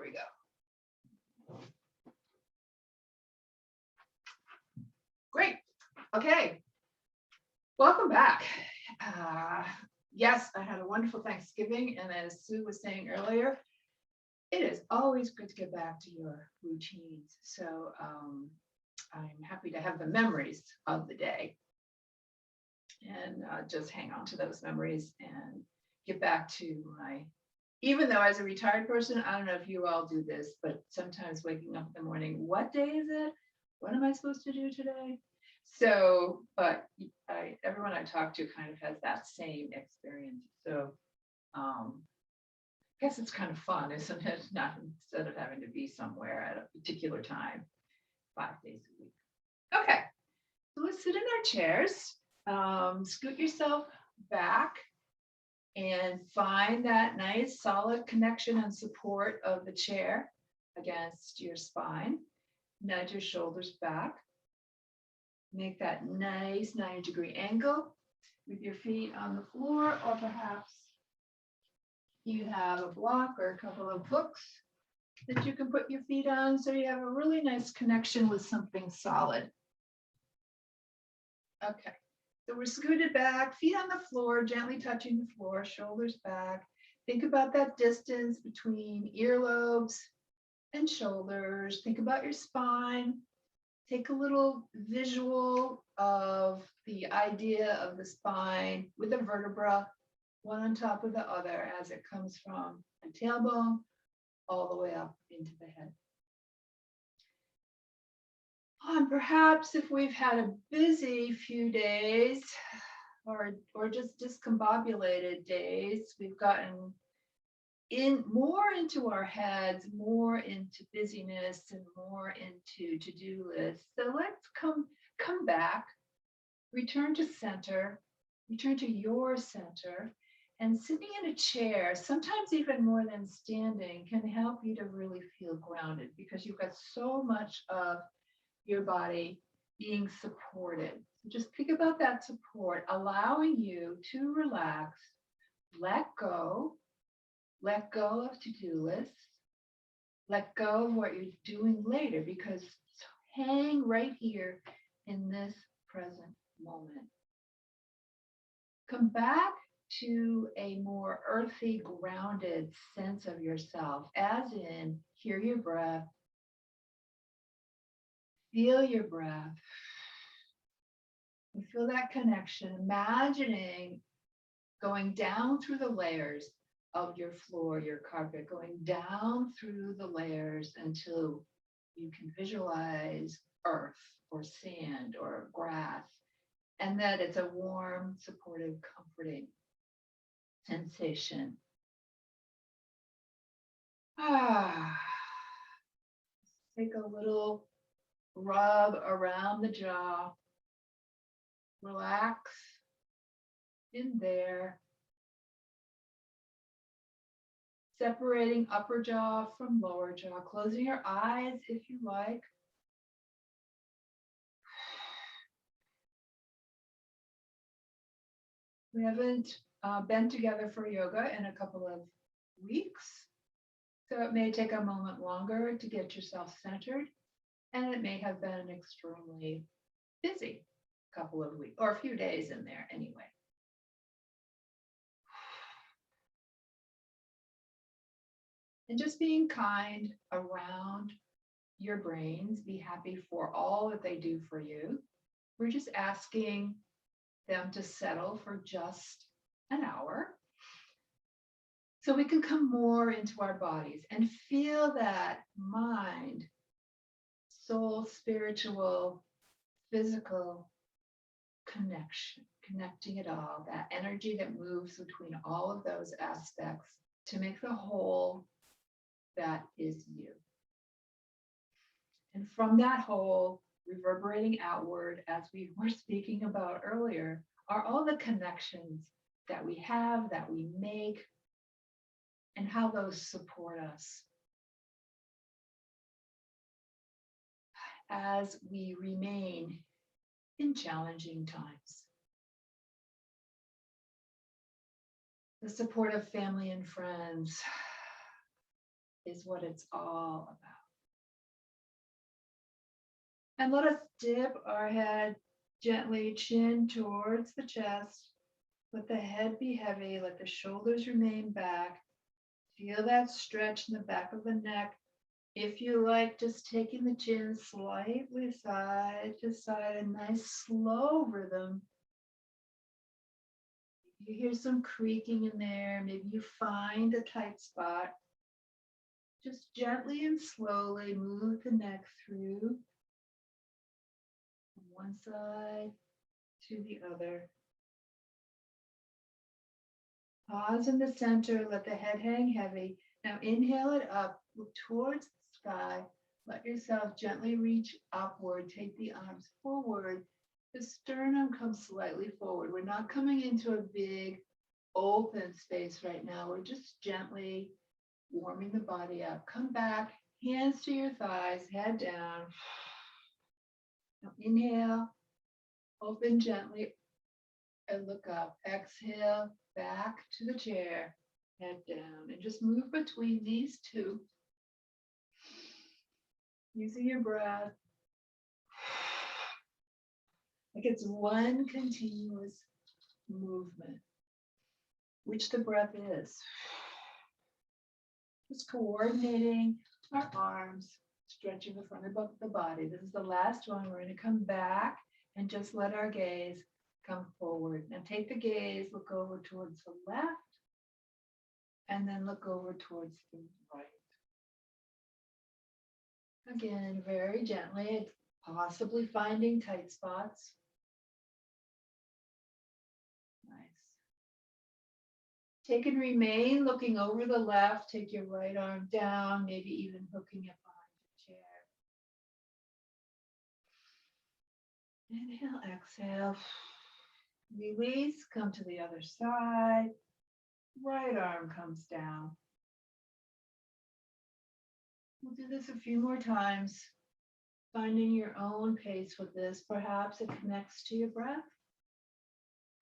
we go. Great. Okay. Welcome back. Yes, I had a wonderful Thanksgiving. And as Sue was saying earlier, it is always good to get back to your routines. So I'm happy to have the memories of the day and just hang on to those memories and get back to my, even though as a retired person, I don't know if you all do this, but sometimes waking up in the morning, what day is it? What am I supposed to do today? So, but everyone I talk to kind of has that same experience. So I guess it's kind of fun, isn't it? Not instead of having to be somewhere at a particular time, 5 days a week. Okay, so let's sit in our chairs. Scoot yourself back and find that nice solid connection and support of the chair against your spine. Nudge your shoulders back. Make that nice 90-degree angle with your feet on the floor, or perhaps you have a block or a couple of books that you can put your feet on, so you have a really nice connection with something solid. Okay, so we're scooted back, feet on the floor, gently touching the floor, shoulders back. Think about that distance between earlobes and shoulders. Think about your spine. Take a little visual of the idea of the spine with a vertebra, one on top of the other as it comes from the tailbone all the way up into the head. And perhaps if we've had a busy few days or just discombobulated days, we've gotten more into our heads, more into busyness, and more into to-do lists. So let's come back, return to center, return to your center, and sitting in a chair, sometimes even more than standing, can help you to really feel grounded because you've got so much of your body being supported. So just think about that support, allowing you to relax, let go of to-do lists, let go of what you're doing later, because hang right here in this present moment. Come back to a more earthy, grounded sense of yourself, as in, hear your breath, feel your breath, and feel that connection, imagining going down through the layers of your floor, your carpet, going down through the layers until you can visualize earth or sand or grass, and that it's a warm, supportive, comforting sensation. Take a little rub around the jaw. Relax in there. Separating upper jaw from lower jaw, closing your eyes if you like. We haven't been together for yoga in a couple of weeks, so it may take a moment longer to get yourself centered, and it may have been an extremely busy couple of weeks, or a few days in there anyway. And just being kind around your brains, be happy for all that they do for you. We're just asking them to settle for just an hour so we can come more into our bodies and feel that mind, soul, spiritual, physical connection, connecting it all, that energy that moves between all of those aspects to make the whole that is you. And from that whole, reverberating outward, as we were speaking about earlier, are all the connections that we have, that we make, and how those support us as we remain in challenging times. The support of family and friends, is what it's all about. And let us dip our head gently, chin towards the chest. Let the head be heavy, let the shoulders remain back. Feel that stretch in the back of the neck. If you like, just taking the chin slightly side to side, a nice slow rhythm. You hear some creaking in there. Maybe you find a tight spot. Just gently and slowly move the neck through from one side to the other. Pause in the center, let the head hang heavy. Now inhale it up, look towards the sky. Let yourself gently reach upward, take the arms forward. The sternum comes slightly forward. We're not coming into a big open space right now. We're just gently warming the body up. Come back, hands to your thighs, head down. Now inhale, open gently and look up. Exhale, back to the chair, head down, and just move between these two. Using your breath like it's one continuous movement, which the breath is. Just coordinating our arms, stretching the front of the body. This is the last one. We're going to come back and just let our gaze come forward. Now take the gaze, look over towards the left, and then look over towards the right. Again, very gently, possibly finding tight spots. Nice. Take and remain looking over the left. Take your right arm down, maybe even hooking it behind the chair. Inhale, exhale. Release, come to the other side. Right arm comes down. We'll do this a few more times, finding your own pace with this. Perhaps it connects to your breath.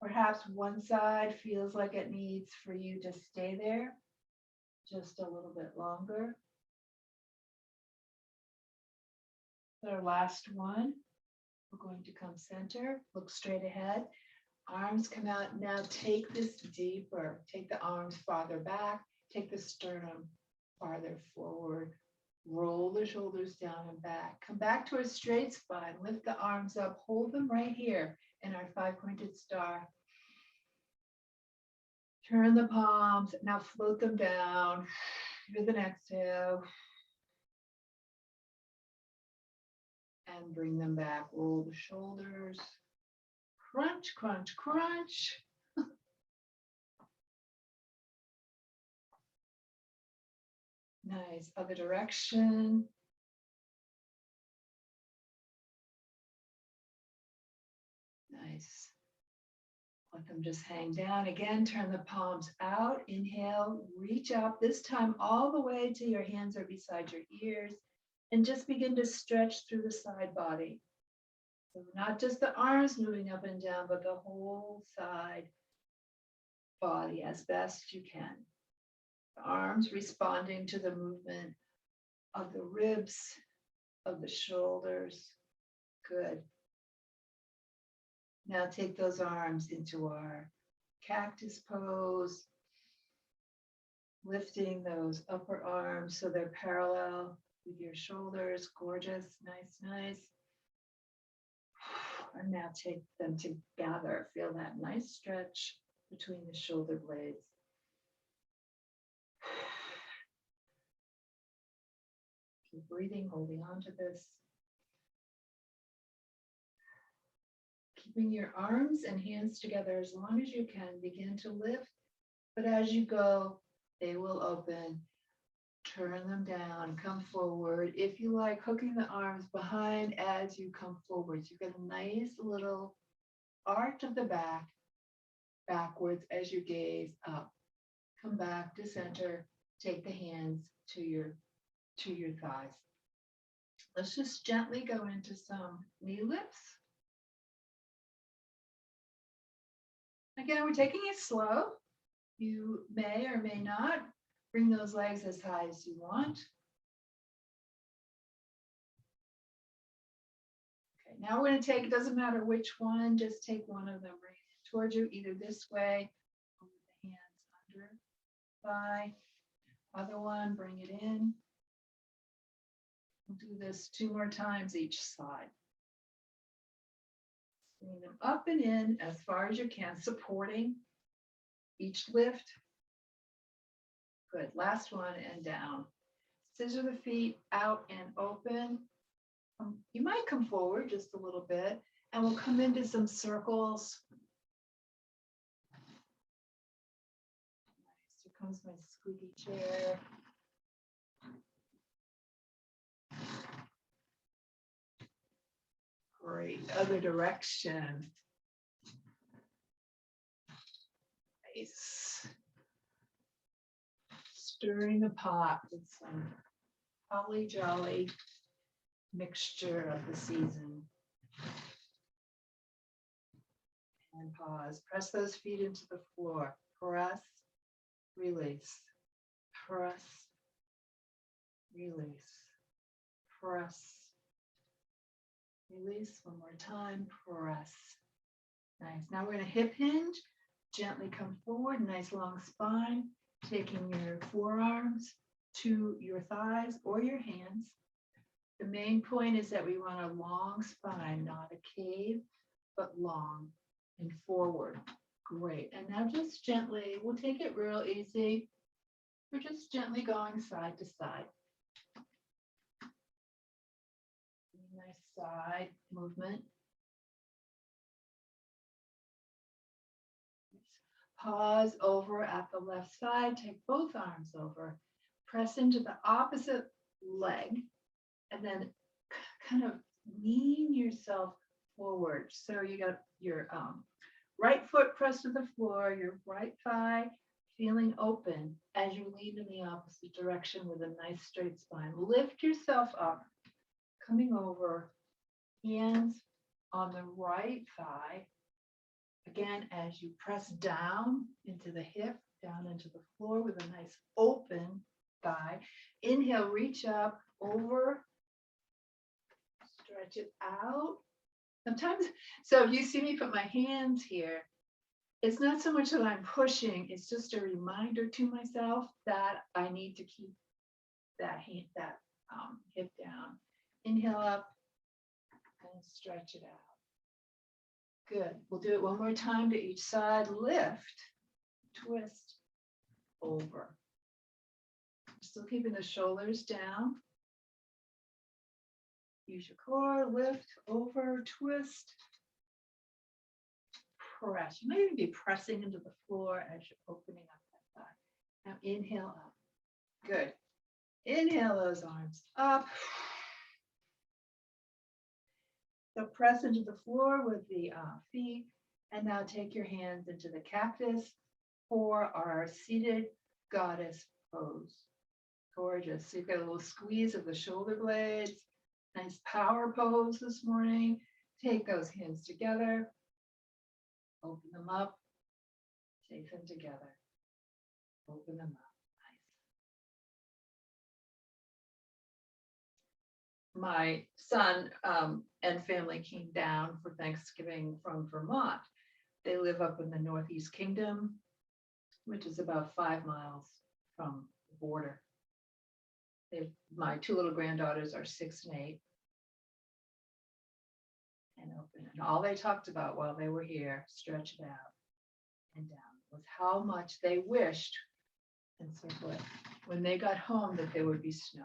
Perhaps one side feels like it needs for you to stay there just a little bit longer. Our last one, we're going to come center, look straight ahead. Arms come out. Now take this deeper. Take the arms farther back. Take the sternum farther forward. Roll the shoulders down and back. Come back to a straight spine. Lift the arms up. Hold them right here in our five-pointed star. Turn the palms. Now float them down with an exhale. And bring them back. Roll the shoulders. Crunch, crunch, crunch. Nice. Other direction. Nice. Let them just hang down. Again, turn the palms out. Inhale, reach up. This time all the way till your hands are beside your ears. And just begin to stretch through the side body. So not just the arms moving up and down, but the whole side body as best you can. The arms responding to the movement of the ribs, of the shoulders. Good. Now take those arms into our cactus pose, lifting those upper arms so they're parallel with your shoulders. Gorgeous, nice, nice. And now take them together. Feel that nice stretch between the shoulder blades. Keep breathing, holding on to this. Keeping your arms and hands together as long as you can. Begin to lift, but as you go, they will open. Turn them down, come forward. If you like, hooking the arms behind as you come forward. You get a nice little arch of the back, backwards as you gaze up. Come back to center. Take the hands to your thighs. Let's just gently go into some knee lifts. Again, we're taking it slow. You may or may not Bring those legs as high as you want. Okay, now we're going to take, it doesn't matter which one, just take one of them right towards you, either this way or with the hands under thigh. Other one, bring it in. We'll do this 2 more times each side. Bring them up and in as far as you can, supporting each lift. Good, last one and down. Scissor the feet out and open. You might come forward just a little bit and we'll come into some circles. Nice, here comes my squeaky chair. Great, other direction. Nice. Stirring the pot with some holly jolly mixture of the season. And pause. Press those feet into the floor. Press, release. Press, release. Press, release. One more time. Press. Nice. Now we're going to hip hinge. Gently come forward. Nice long spine. Taking your forearms to your thighs or your hands. The main point is that we want a long spine, not a cave, but long and forward. Great. And now just gently, we'll take it real easy. We're just gently going side to side. Nice side movement. Pause over at the left side, take both arms over, press into the opposite leg, and then kind of lean yourself forward. So you got your right foot pressed to the floor, your right thigh feeling open as you lean in the opposite direction with a nice straight spine. Lift yourself up, coming over, hands on the right thigh. Again, as you press down into the hip, down into the floor with a nice open thigh. Inhale, reach up, over, stretch it out. Sometimes, so if you see me put my hands here, it's not so much that I'm pushing, it's just a reminder to myself that I need to keep that hip down. Inhale up and stretch it out. Good. We'll do it one more time to each side. Lift, twist, over. Still keeping the shoulders down. Use your core, lift, over, twist, press. You might even be pressing into the floor as you're opening up that thigh. Now inhale up. Good. Inhale those arms up. So press into the floor with the feet, and now take your hands into the cactus for our seated goddess pose. Gorgeous. So you've got a little squeeze of the shoulder blades. Nice power pose this morning. Take those hands together. Open them up. Take them together. Open them up. My son and family came down for Thanksgiving from Vermont. They live up in the Northeast Kingdom, which is about 5 miles from the border. My 2 little granddaughters are 6 and 8. And open. And all they talked about while they were here, stretch it out and down, was how much they wished, and circle it, when they got home that there would be snow.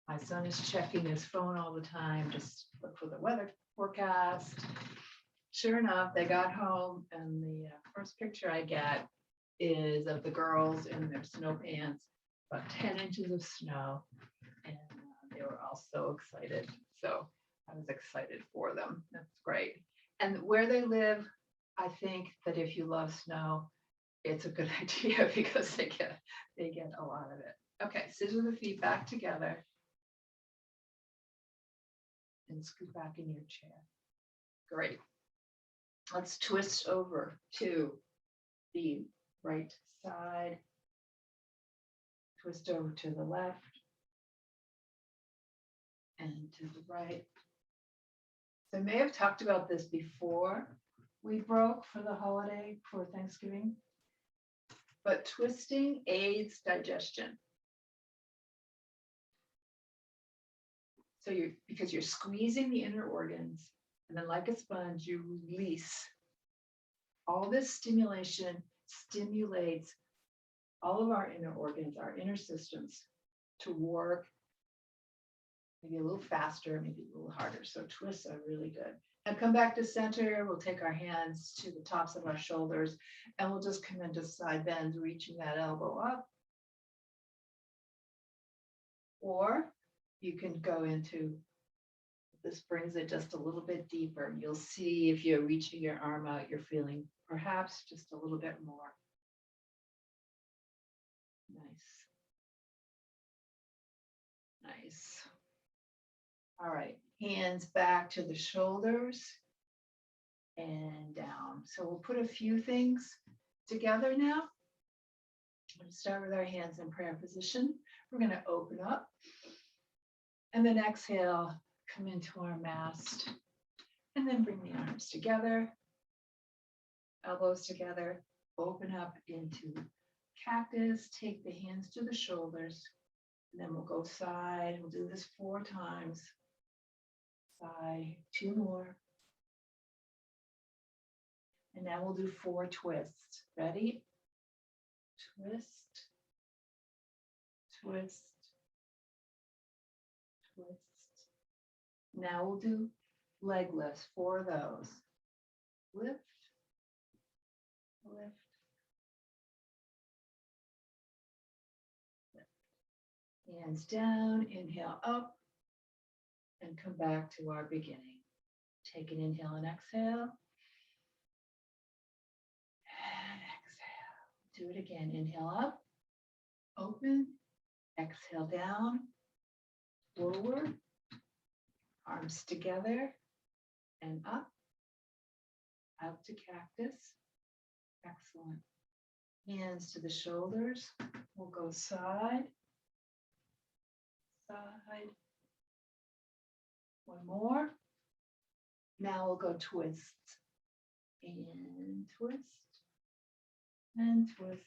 My son is checking his phone all the time, just look for the weather forecast. Sure enough, they got home, and the first picture I get is of the girls in their snow pants, about 10 inches of snow, and they were all so excited. So I was excited for them. That's great. And where they live, I think that if you love snow, it's a good idea because they get a lot of it. Okay, scissor the feet back together. And scoot back in your chair. Great. Let's twist over to the right side. Twist over to the left and to the right. So I may have talked about this before we broke for the holiday for Thanksgiving, but twisting aids digestion. So because you're squeezing the inner organs, and then like a sponge, you release. All this stimulation stimulates all of our inner organs, our inner systems to work maybe a little faster, maybe a little harder. So twists are really good. And come back to center. We'll take our hands to the tops of our shoulders and we'll just come into side bends, reaching that elbow up. Or you can go into, this brings it just a little bit deeper. You'll see if you're reaching your arm out, you're feeling perhaps just a little bit more. Nice. Nice. All right, hands back to the shoulders and down. So we'll put a few things together now. I'm going to start with our hands in prayer position. We're going to open up and then exhale, come into our mast, and then bring the arms together, elbows together, open up into cactus, take the hands to the shoulders, and then we'll go side. We'll do this 4 times. Side, 2 more. And now we'll do 4 twists. Ready? Twist, twist, twist. Now we'll do leg lifts, 4 of those. Lift, lift, lift. Hands down, inhale up, and come back to our beginning. Take an inhale and exhale. And exhale. Do it again. Inhale up, open, exhale down, forward, arms together, and up, out to cactus. Excellent. Hands to the shoulders. We'll go side, side. 1 more. Now we'll go twist and twist and twist.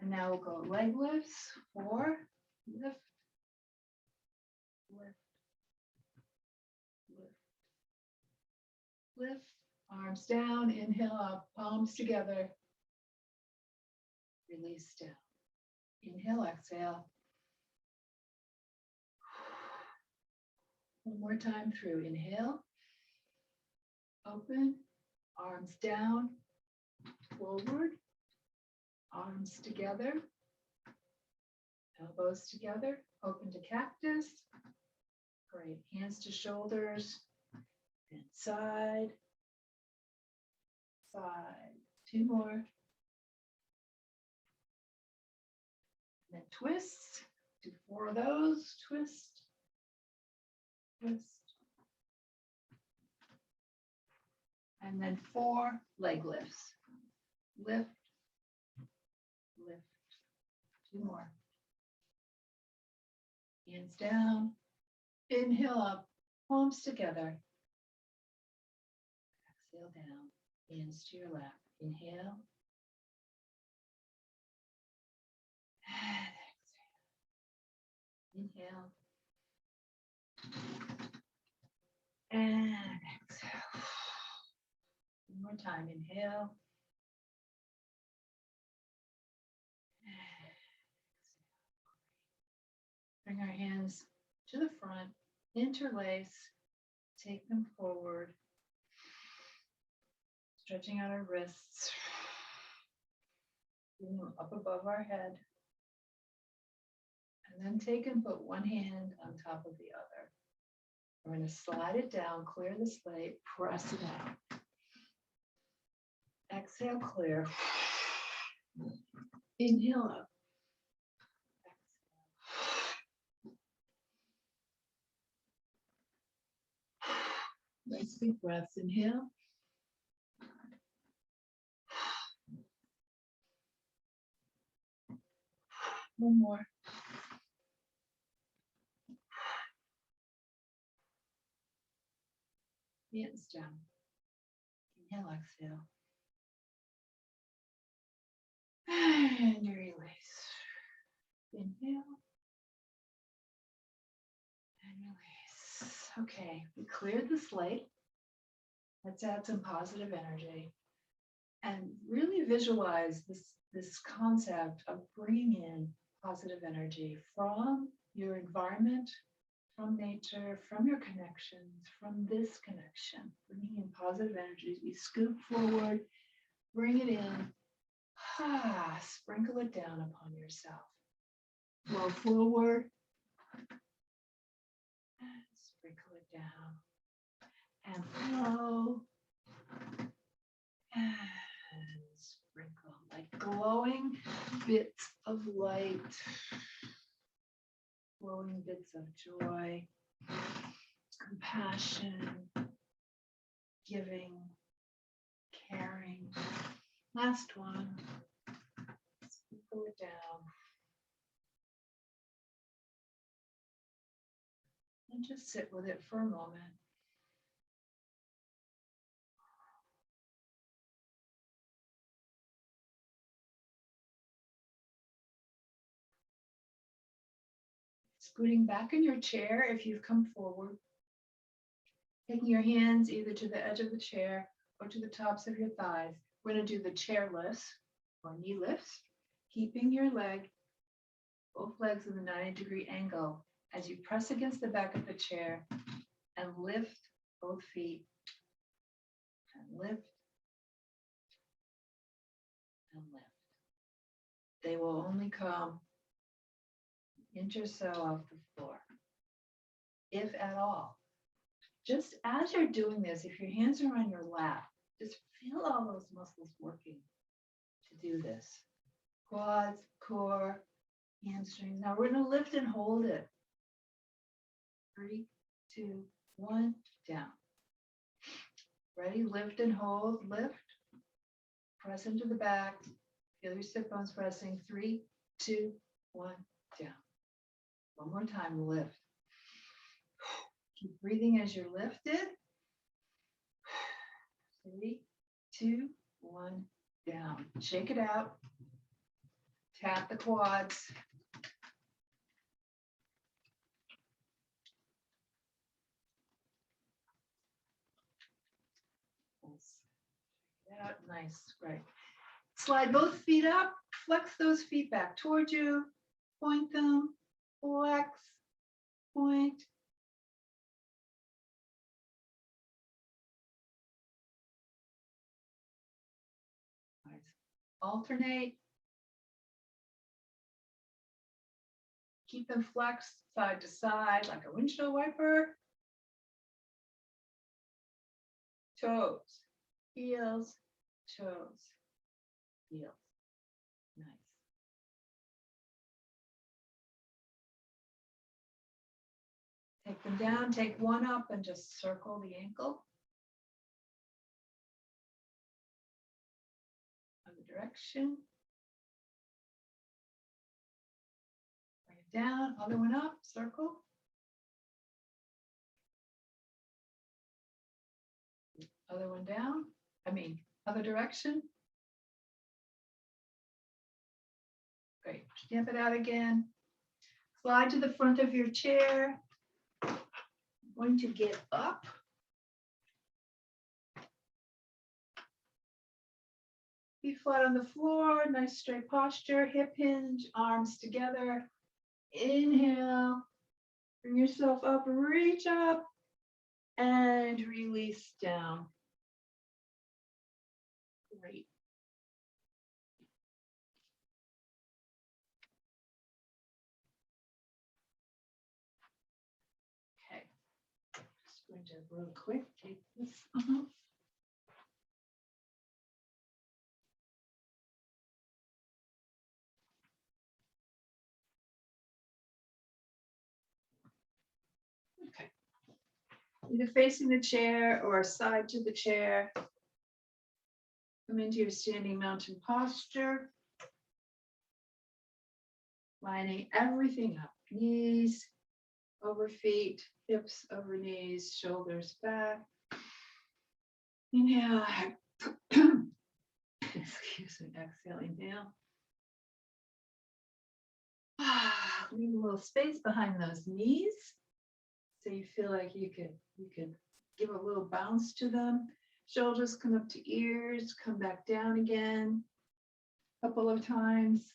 And now we'll go leg lifts. 4, lift, lift, lift, lift. Arms down, inhale up, palms together. Release down. Inhale, exhale. 1 more time through. Inhale, open, arms down, forward, arms together, elbows together, open to cactus. Great. Hands to shoulders, and side, side. 2 more. And then twists. Do 4 of those. Twist, twist. And then 4 leg lifts. Lift, lift. 2 more. Hands down. Inhale up, palms together. Exhale down, hands to your lap. Inhale. And exhale. Inhale. And exhale. 1 more time. Inhale. And exhale. Bring our hands to the front, interlace, take them forward, stretching out our wrists, bring them up above our head, and then take and put 1 hand on top of the other. We're going to slide it down, clear the slate, press it out. Exhale, clear. Inhale up. Nice big breaths. Inhale. One more. Hands down. Inhale, exhale. And release. Inhale. And release. Okay, we cleared the slate. Let's add some positive energy. And really visualize this concept of bringing in positive energy from your environment, from nature, from your connections, from this connection, bringing in positive energy. We scoop forward, bring it in, sprinkle it down upon yourself. Flow forward, and sprinkle it down, and flow, and sprinkle, like glowing bits of light, glowing bits of joy, compassion, giving, caring. Last one. Sprinkle it down. And just sit with it for a moment. Scooting back in your chair if you've come forward. Taking your hands either to the edge of the chair or to the tops of your thighs. We're going to do the chair lifts or knee lifts, keeping your leg, both legs in the 90-degree angle as you press against the back of the chair and lift both feet and lift and lift. They will only come an inch or so off the floor, if at all. Just as you're doing this, if your hands are on your lap, just feel all those muscles working to do this. Quads, core, hamstrings. Now we're going to lift and hold it. 3, 2, 1, down. Ready? Lift and hold. Lift. Press into the back. Feel your sit bones pressing. 3, 2, 1, down. One more time. Lift. Keep breathing as you're lifted. 3, 2, 1, down. Shake it out. Tap the quads. Shake it out. Nice. Great. Slide both feet up. Flex those feet back towards you. Point them. Flex. Point. Nice. Alternate. Keep them flexed side to side like a windshield wiper. Toes, heels, toes, heels. Nice. Take them down, take one up and just circle the ankle. Other direction. Bring it down, other one up, circle. Other one down, other direction. Great, stamp it out again. Slide to the front of your chair. I'm going to get up. Feet flat on the floor, nice straight posture, hip hinge, arms together. Inhale, bring yourself up, reach up, and release down. Great. Okay, just going to real quick take this off. Okay, either facing the chair or side to the chair. Come into your standing mountain posture. lining everything up. Knees over feet, hips over knees, shoulders back. Inhale. Excuse me, exhale, inhale. Leave a little space behind those knees. So you feel like you could give a little bounce to them. Shoulders come up to ears, come back down again. A couple of times.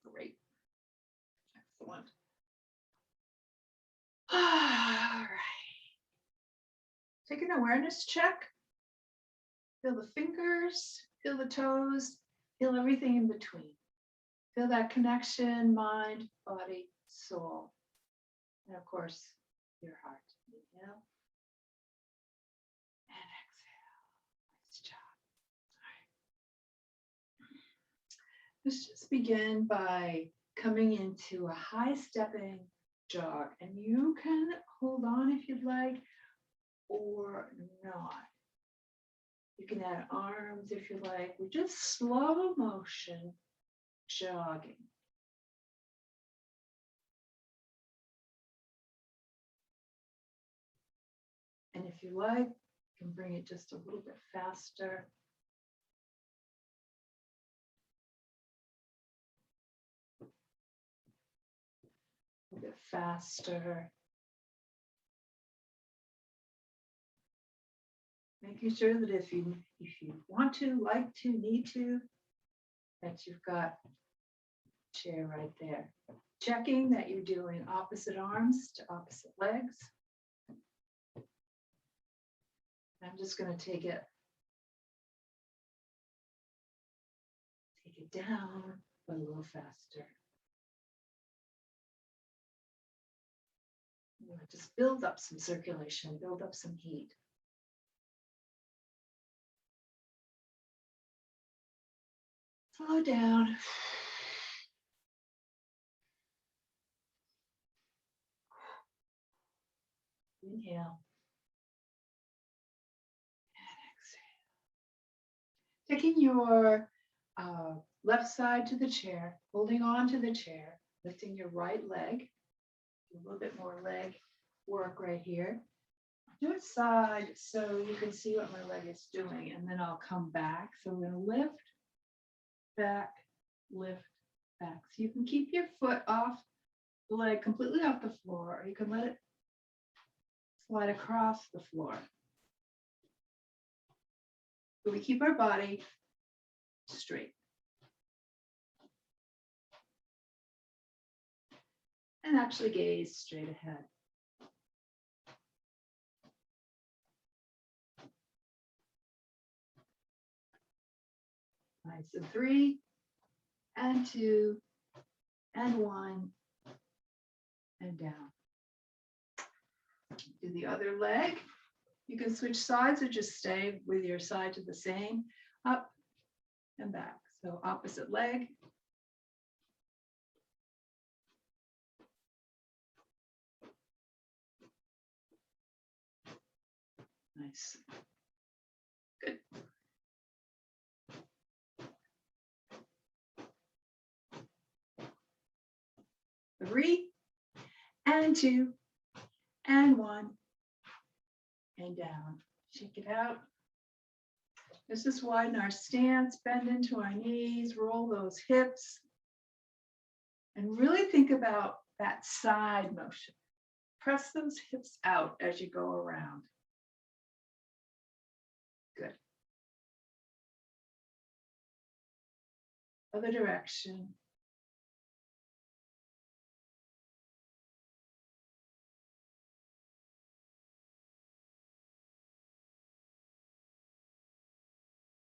Great. Excellent. All right. Take an awareness check. Feel the fingers, feel the toes, feel everything in between. Feel that connection, mind, body, soul. And of course, your heart. Inhale and exhale. Nice job. All right. Let's just begin by coming into a high stepping jog. And you can hold on if you'd like or not. You can add arms if you like. We're just slow motion jogging. And if you like, you can bring it just a little bit faster. A little bit faster. Making sure that if you want to, like to, need to, that you've got a chair right there. Checking that you're doing opposite arms to opposite legs. I'm just going to take it down, but a little faster. Just build up some circulation, build up some heat. Slow down. Inhale. And exhale. Taking your left side to the chair, holding on to the chair, lifting your right leg. A little bit more leg work right here. Do it side so you can see what my leg is doing, and then I'll come back. So I'm going to lift, back, lift, back. So you can keep your foot off the leg, completely off the floor, or you can let it slide across the floor. So we keep our body straight. And actually gaze straight ahead. Nice. So 3 and 2 and 1 and down. Do the other leg. You can switch sides or just stay with your side to the same. Up and back. So opposite leg. Nice. Good. Three and 2 and 1 and down. Shake it out. Let's just widen our stance, bend into our knees, roll those hips, and really think about that side motion. Press those hips out as you go around. Good. Other direction.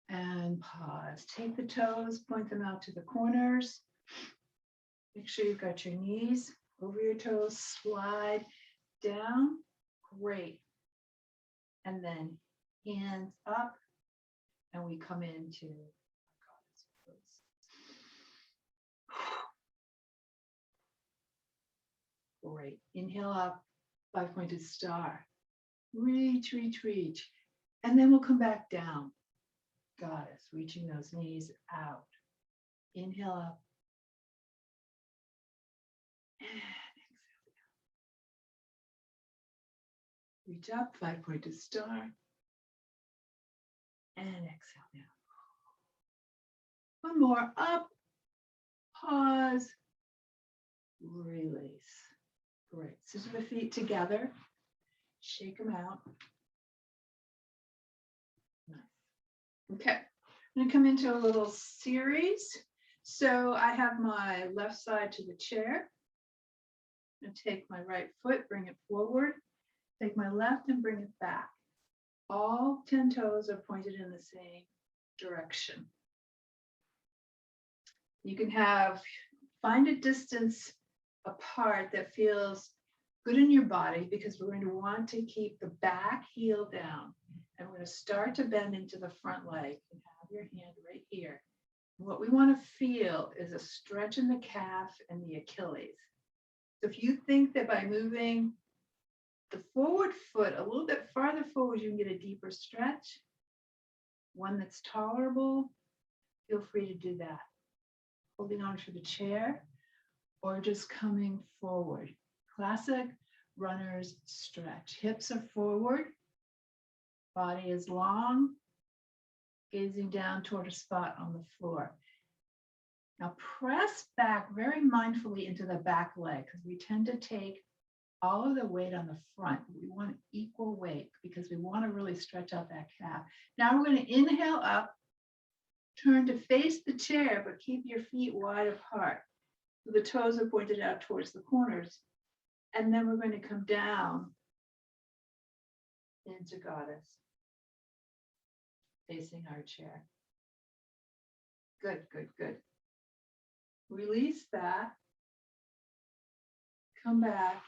And pause. Take the toes, point them out to the corners. Make sure you've got your knees over your toes, slide down. Great. And then hands up, and we come into great. Inhale up, 5-pointed star. Reach, reach, reach. And then we'll come back down. Goddess, reaching those knees out. Inhale up. And exhale down. Reach up, 5-pointed star. And exhale down. One more, up, pause, release. Great, scissor the feet together, shake them out. Nice. Okay, I'm gonna come into a little series. So I have my left side to the chair. I'm gonna take my right foot, bring it forward, take my left and bring it back. All 10 toes are pointed in the same direction. You can find a distance apart that feels good in your body, because we're going to want to keep the back heel down. And we're going to start to bend into the front leg. You have your hand right here. And what we want to feel is a stretch in the calf and the Achilles. So if you think that by moving the forward foot a little bit farther forward, you can get a deeper stretch, one that's tolerable, feel free to do that. Holding on to the chair or just coming forward. Classic runner's stretch. Hips are forward, body is long, gazing down toward a spot on the floor. Now press back very mindfully into the back leg, because we tend to take all of the weight on the front. We want equal weight because we want to really stretch out that calf. Now we're going to inhale up, turn to face the chair, but keep your feet wide apart. So the toes are pointed out towards the corners. And then we're going to come down into Goddess, facing our chair. Good, good, good. Release that. Come back.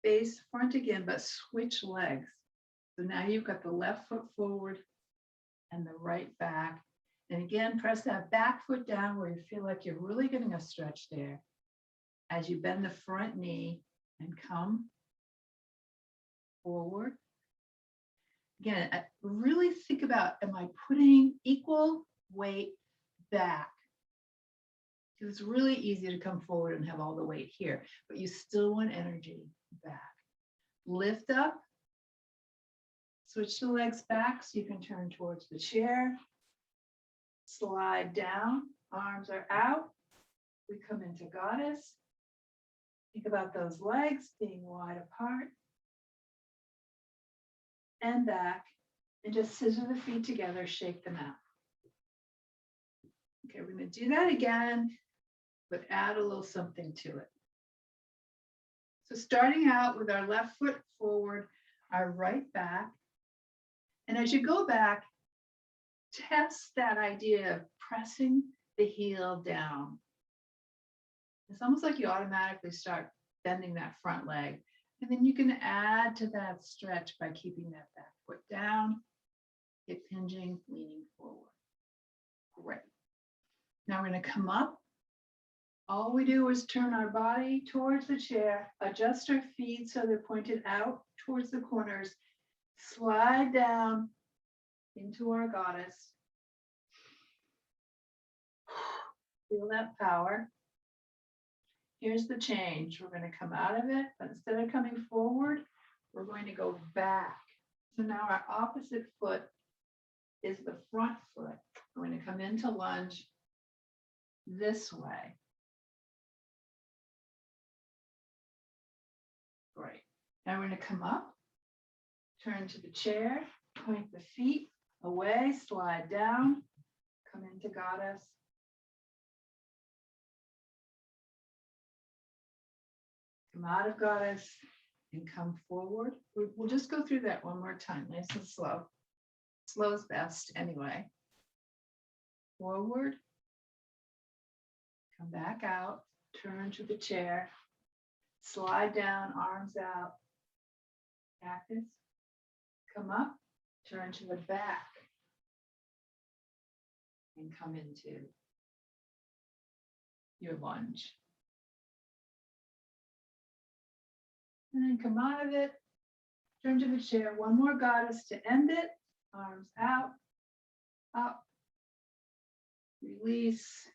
Face front again, but switch legs. So now you've got the left foot forward and the right back. And again, press that back foot down where you feel like you're really getting a stretch there. As you bend the front knee and come forward. Again, really think about, am I putting equal weight back? Because it's really easy to come forward and have all the weight here, but you still want energy back. Lift up, switch the legs back so you can turn towards the chair. Slide down, arms are out. We come into Goddess. Think about those legs being wide apart. And back, and just scissor the feet together, shake them out. Okay, we're going to do that again, but add a little something to it. So starting out with our left foot forward, our right back. And as you go back, test that idea of pressing the heel down. It's almost like you automatically start bending that front leg. And then you can add to that stretch by keeping that back foot down, hip hinging, leaning forward. Great. Now we're going to come up. All we do is turn our body towards the chair, adjust our feet so they're pointed out towards the corners, slide down into our Goddess. Feel that power. Here's the change. We're going to come out of it, but instead of coming forward, we're going to go back. So now our opposite foot is the front foot. We're going to come into lunge this way. Great. Now we're going to come up, turn to the chair, point the feet away, slide down, come into Goddess. Come out of Goddess and come forward. We'll just go through that one more time, nice and slow. Slow is best anyway. Forward. Come back out, turn to the chair, slide down, arms out. Cactus. Come up, turn to the back, and come into your lunge. And then come out of it, Turn to the chair. One more goddess to end it. Arms out, up, release,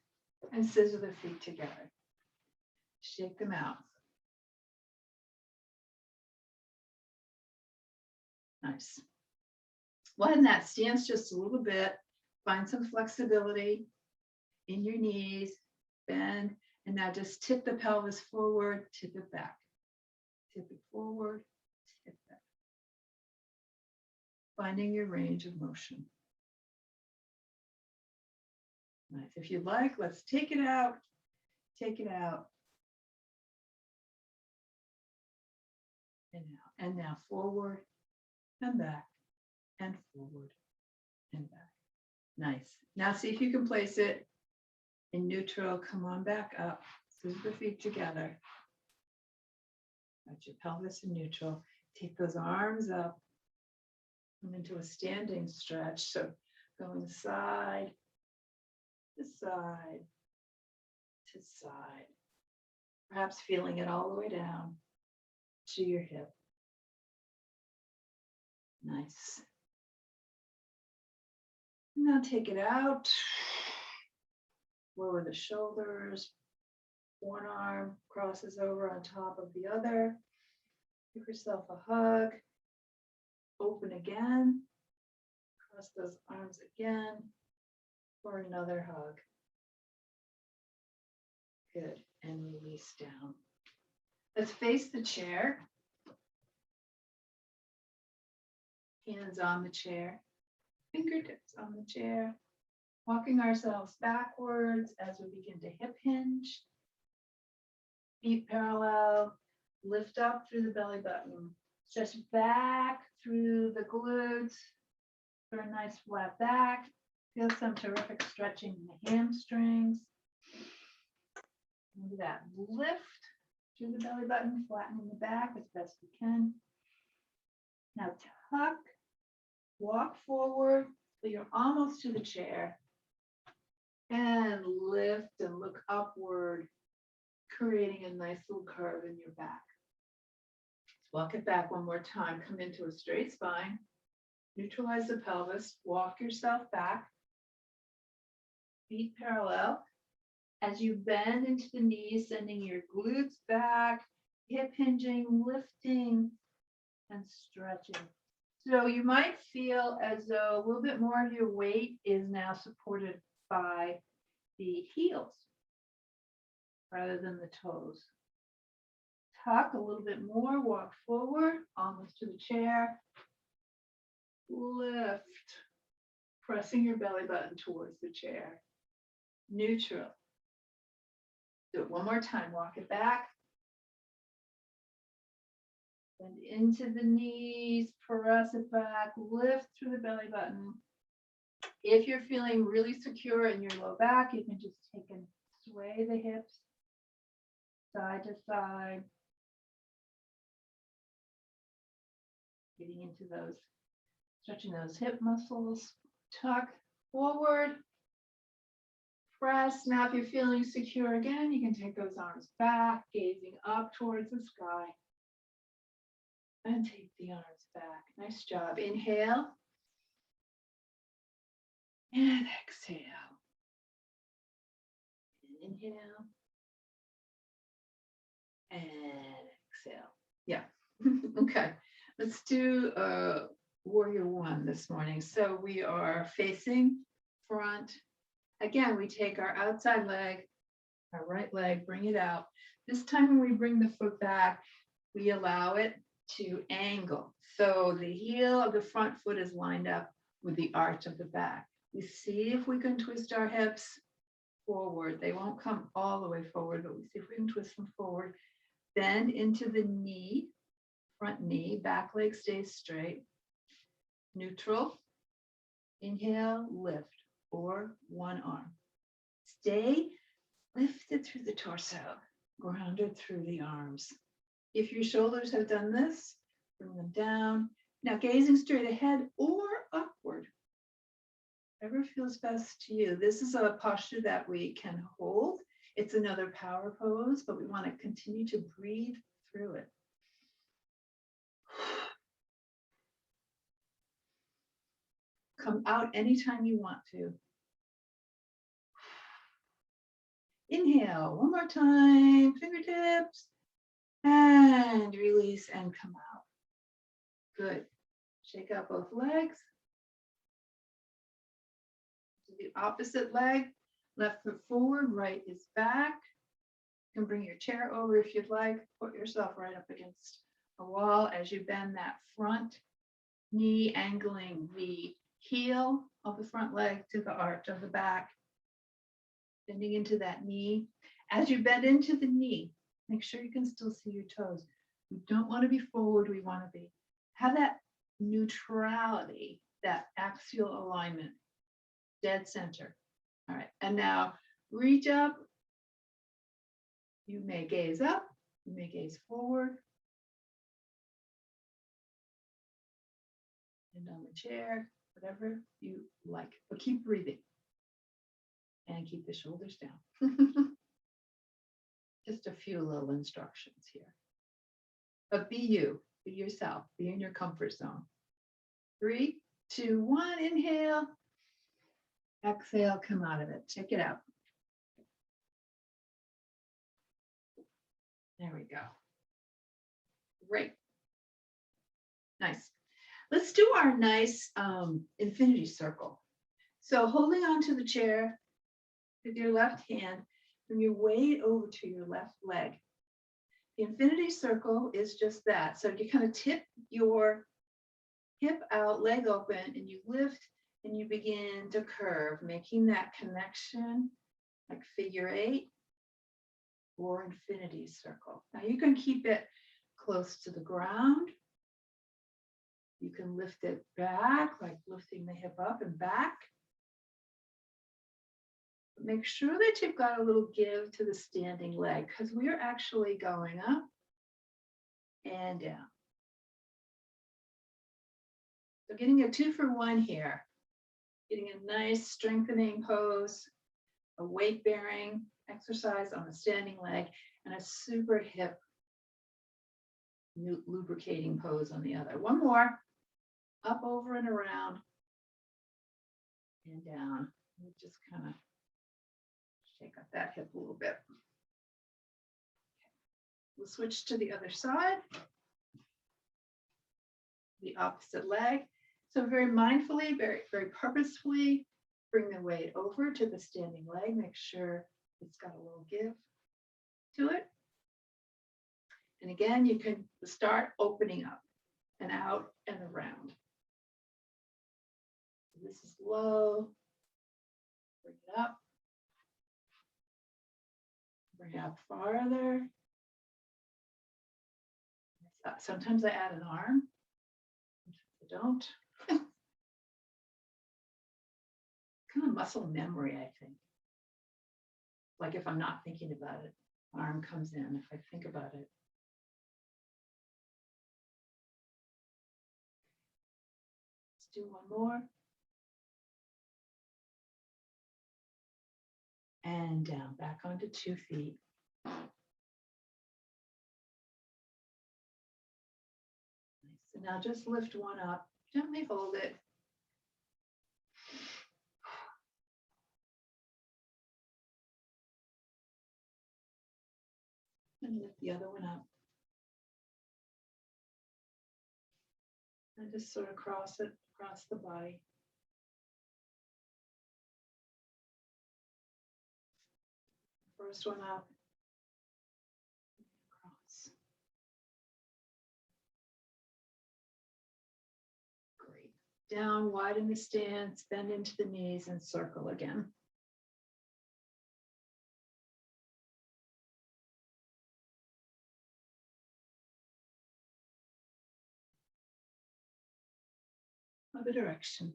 and scissor the feet together. Shake them out. Nice. Widen that stance just a little bit. Find some flexibility in your knees. Bend. And now just tip the pelvis forward, tip it back. Tip it forward, tip back. Finding your range of motion. Nice. If you'd like, let's take it out. Take it out. And now forward and back and forward and back. Nice. Now see if you can place it in neutral. Come on back up. Scissor the feet together. Got your pelvis in neutral. Take those arms up. Come into a standing stretch. So going side to side to side. Perhaps feeling it all the way down to your hip. Nice. Now take it out. Lower the shoulders. One arm crosses over on top of the other. Give yourself a hug. Open again. Cross those arms again for another hug. Good. And release down. Let's face the chair. Hands on the chair. Fingertips on the chair. Walking ourselves backwards as we begin to hip hinge. Feet parallel. Lift up through the belly button. Stretch back through the glutes for a nice flat back. Feel some terrific stretching in the hamstrings. Do that. Lift through the belly button, flattening the back as best we can. Now tuck, walk forward so you're almost to the chair. And lift and look upward, creating a nice little curve in your back. Walk it back one more time. Come into a straight spine. Neutralize the pelvis. Walk yourself back. Feet parallel. As you bend into the knees, sending your glutes back, hip hinging, lifting, and stretching. So you might feel as though a little bit more of your weight is now supported by the heels rather than the toes. Tuck a little bit more, walk forward, almost to the chair. Lift, pressing your belly button towards the chair. Neutral. Do it one more time, walk it back. Bend into the knees, press it back, lift through the belly button. If you're feeling really secure in your low back, you can just take and sway the hips side to side. Getting into those, stretching those hip muscles. Tuck forward. Press. Now, if you're feeling secure again, you can take those arms back, gazing up towards the sky. And take the arms back. Nice job. Inhale. And exhale. And inhale. And exhale. Yeah. Okay. Let's do warrior one this morning. So we are facing front. Again, we take our outside leg, our right leg, bring it out. This time when we bring the foot back, we allow it to angle. So the heel of the front foot is lined up with the arch of the back. We see if we can twist our hips forward. They won't come all the way forward, but we see if we can twist them forward. Bend into the knee, front knee, back leg stays straight. Neutral. Inhale, lift, or one arm. Stay lifted through the torso, grounded through the arms. If your shoulders have done this, bring them down. Now gazing straight ahead or upward. Whatever feels best to you. This is a posture that we can hold. It's another power pose, but we want to continue to breathe through it. Come out anytime you want to. Inhale, one more time, fingertips, and release and come out. Good. Shake out both legs. The opposite leg, left foot forward, right is back. You can bring your chair over if you'd like. Put yourself right up against a wall as you bend that front knee, angling the heel of the front leg to the arch of the back. Bending into that knee. As you bend into the knee, make sure you can still see your toes. We don't want to be forward, we want to be. Have that neutrality, that axial alignment, dead center. All right, and now reach up. You may gaze up, you may gaze forward. And on the chair, whatever you like, but keep breathing. And keep the shoulders down. Just a few little instructions here. But be you, be yourself, be in your comfort zone. 3, 2, 1, inhale. Exhale, come out of it. Check it out. There we go. Great. Nice. Let's do our nice infinity circle. So holding on to the chair with your left hand, bring your weight over to your left leg. The infinity circle is just that. So you kind of tip your hip out, leg open, and you lift and you begin to curve, making that connection like figure 8 or infinity circle. Now you can keep it close to the ground. You can lift it back, like lifting the hip up and back. Make sure that you've got a little give to the standing leg because we are actually going up and down. So getting a 2-for-1 here, getting a nice strengthening pose, a weight bearing exercise on the standing leg, and a super hip lubricating pose on the other. One more, up, over, and around, and down. We just kind of shake up that hip a little bit. We'll switch to the other side, the opposite leg. So very mindfully, very purposefully, bring the weight over to the standing leg. Make sure it's got a little give to it. And again, you can start opening up and out and around. So this is low. Bring it up. Bring it up farther. Sometimes I add an arm. Sometimes I don't. Kind of muscle memory, I think. Like if I'm not thinking about it, arm comes in if I think about it. Let's do one more. And down, back onto 2 feet. So now just lift one up, gently hold it. And lift the other one up. And just sort of cross it across the body. First one up. Cross. Great. Down, widen the stance, bend into the knees and circle again. Other direction.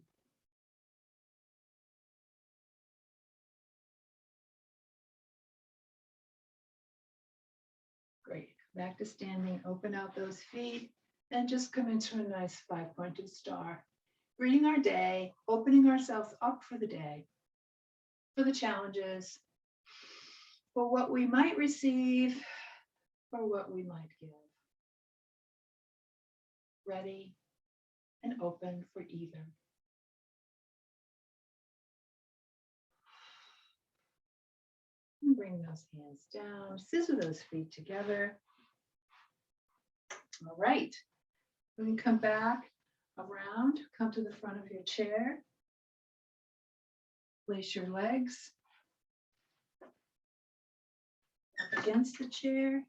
Great. Back to standing, open out those feet, and just come into a nice 5-pointed star. Greeting our day, opening ourselves up for the day, for the challenges, for what we might receive, for what we might give. Ready and open for either. bring those hands down, scissor those feet together. All right. We can come back around, come to the front of your chair. Place your legs up against the chair.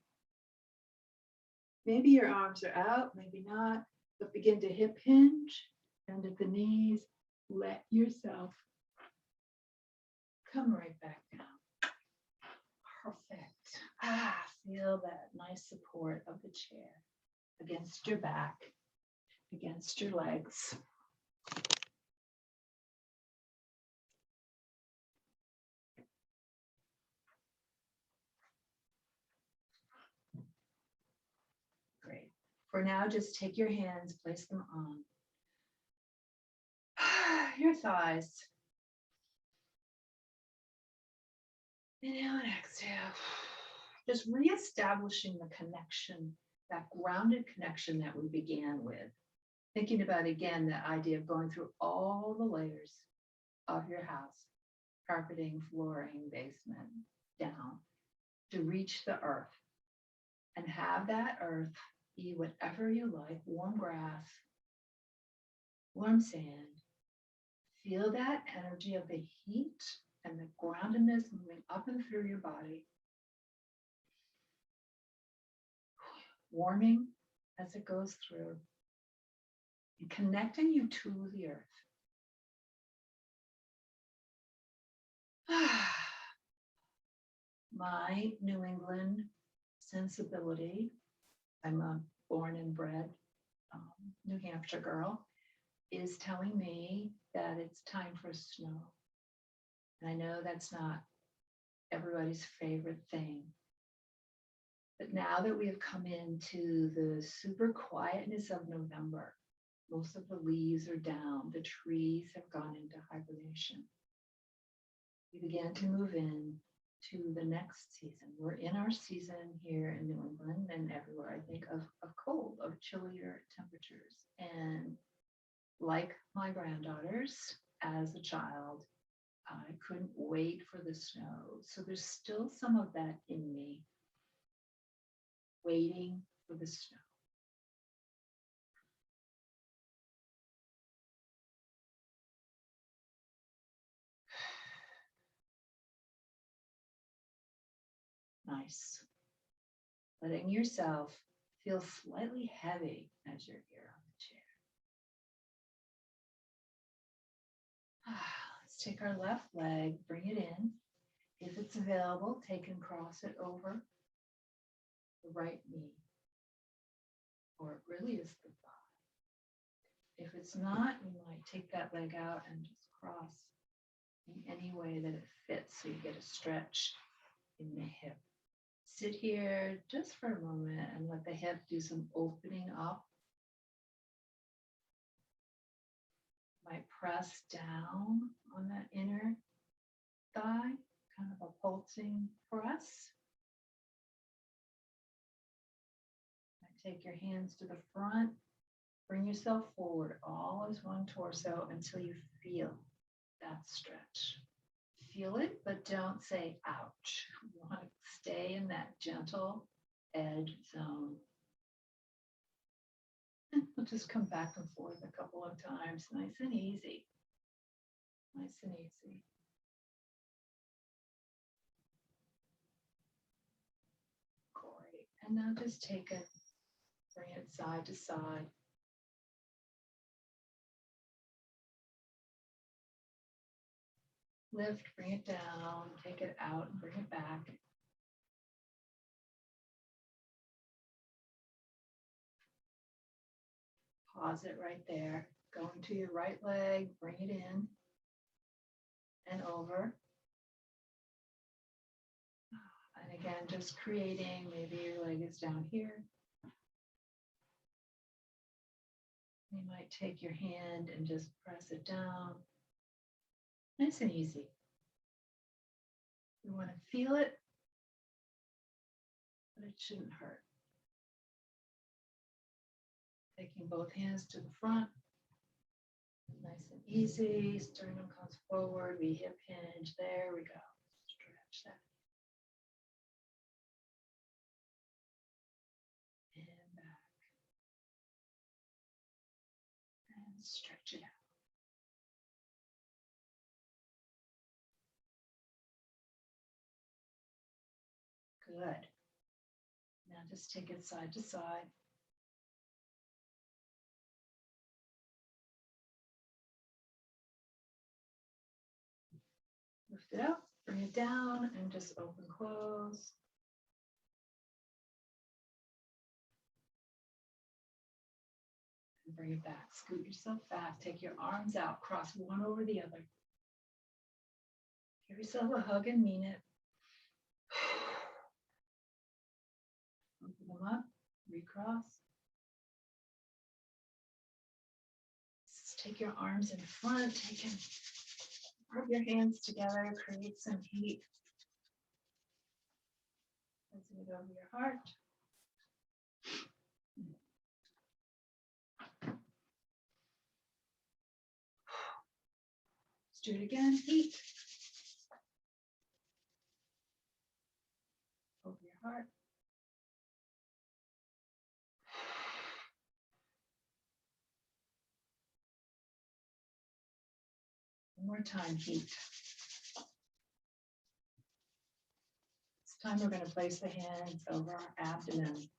Maybe your arms are out, maybe not, but begin to hip hinge, bend at the knees. Let yourself come right back down. Perfect. Feel that nice support of the chair against your back, against your legs. Great. For now, just take your hands, place them on your thighs. Inhale and exhale. Just reestablishing the connection, that grounded connection that we began with. Thinking about, again, the idea of going through all the layers of your house, carpeting, flooring, basement, down, to reach the earth and have that earth be whatever you like, warm grass, warm sand. Feel that energy of the heat and the groundedness moving up and through your body. Warming as it goes through and connecting you to the earth. My New England sensibility, I'm a born and bred New Hampshire girl, is telling me that it's time for snow. And I know that's not everybody's favorite thing. But now that we have come into the super quietness of November, most of the leaves are down, the trees have gone into hibernation. We began to move in to the next season. We're in our season here in New England and everywhere, I think, of cold, of chillier temperatures. And like my granddaughters, as a child, I couldn't wait for the snow. So there's still some of that in me, waiting for the snow. Nice. Letting yourself feel slightly heavy as you're here on the chair. Let's take our left leg, bring it in. If it's available, take and cross it over the right knee. Or it really is the thigh. If it's not, you might take that leg out and just cross in any way that it fits so you get a stretch in the hip. Sit here just for a moment and let the hip do some opening up. Might press down on that inner thigh, kind of a pulsing press. Take your hands to the front, bring yourself forward, all as one torso until you feel that stretch. Feel it, but don't say ouch. You want to stay in that gentle edge zone. And we'll just come back and forth a couple of times, nice and easy. Nice and easy. Great. And now just take it. Bring it side to side. Lift, bring it down, take it out, and bring it back. Pause it right there. Go into your right leg, bring it in and over. And again, just creating, maybe your leg is down here. You might take your hand and just press it down. Nice and easy. You want to feel it, but it shouldn't hurt. Taking both hands to the front. Nice and easy. Sternum comes forward. We hip hinge. There we go. Stretch that. and stretch it out. Good. Now just take it side to side. Lift it up, bring it down, and just open, close. And bring it back. Scoot yourself back. Take your arms out. Cross one over the other. Give yourself a hug and mean it. Open them up. Recross. Just take your arms in front. Rub your hands together. Create some heat. Pressing it over your heart. Let's do it again. Heat. Over your heart. One more time, heat. This time we're going to place the hands over our abdomen,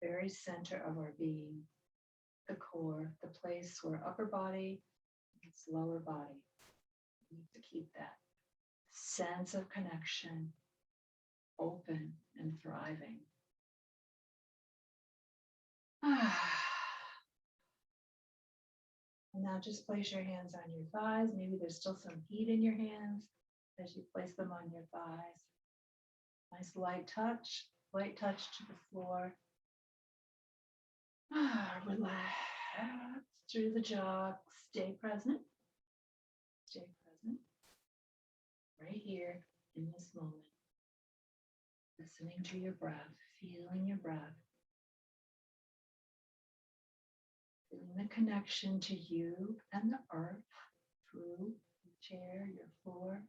very center of our being, the core, the place where upper body meets lower body. We need to keep that sense of connection open and thriving. And now just place your hands on your thighs. Maybe there's still some heat in your hands as you place them on your thighs. Nice light touch to the floor. Relax through the jaw. Stay present. Stay present. Right here in this moment. Listening to your breath, feeling your breath. Feeling the connection to you and the earth through your chair, your floor.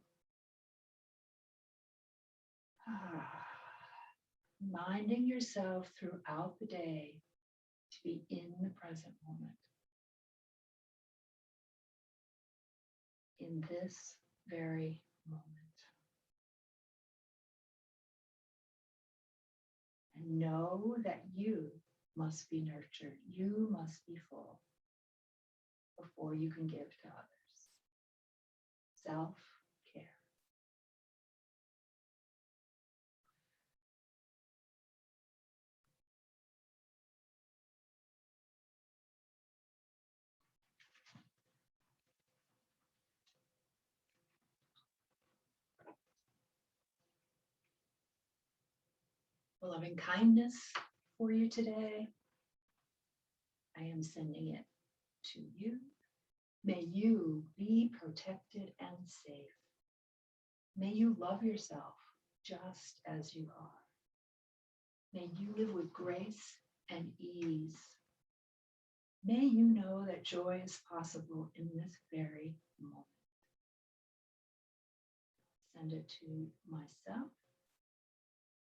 Reminding yourself throughout the day to be in the present moment. In this very moment. And know that you must be nurtured. You must be full before you can give to others. Self-care. Loving kindness for you today. I am sending it to you. May you be protected and safe. May you love yourself just as you are. May you live with grace and ease. May you know that joy is possible in this very moment. Send it to myself.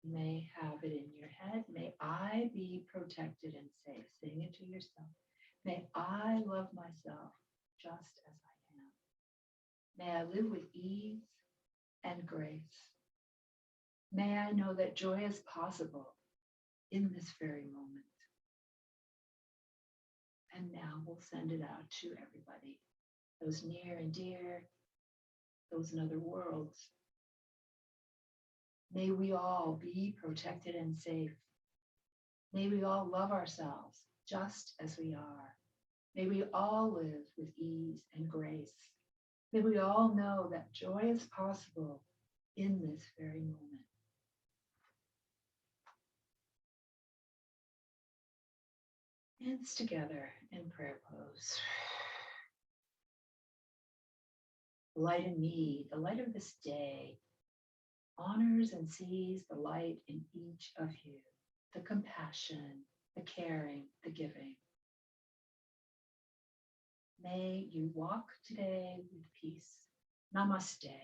You may have it in your head. May I be protected and safe. Sing it to yourself. May I love myself just as I am. May I live with ease and grace. May I know that joy is possible in this very moment. And now we'll send it out to everybody, those near and dear, those in other worlds. May we all be protected and safe. May we all love ourselves just as we are. May we all live with ease and grace. May we all know that joy is possible in this very moment. Hands together in prayer pose. The light in me, the light of this day, honors and sees the light in each of you, the compassion, the caring, the giving. May you walk today with peace. Namaste.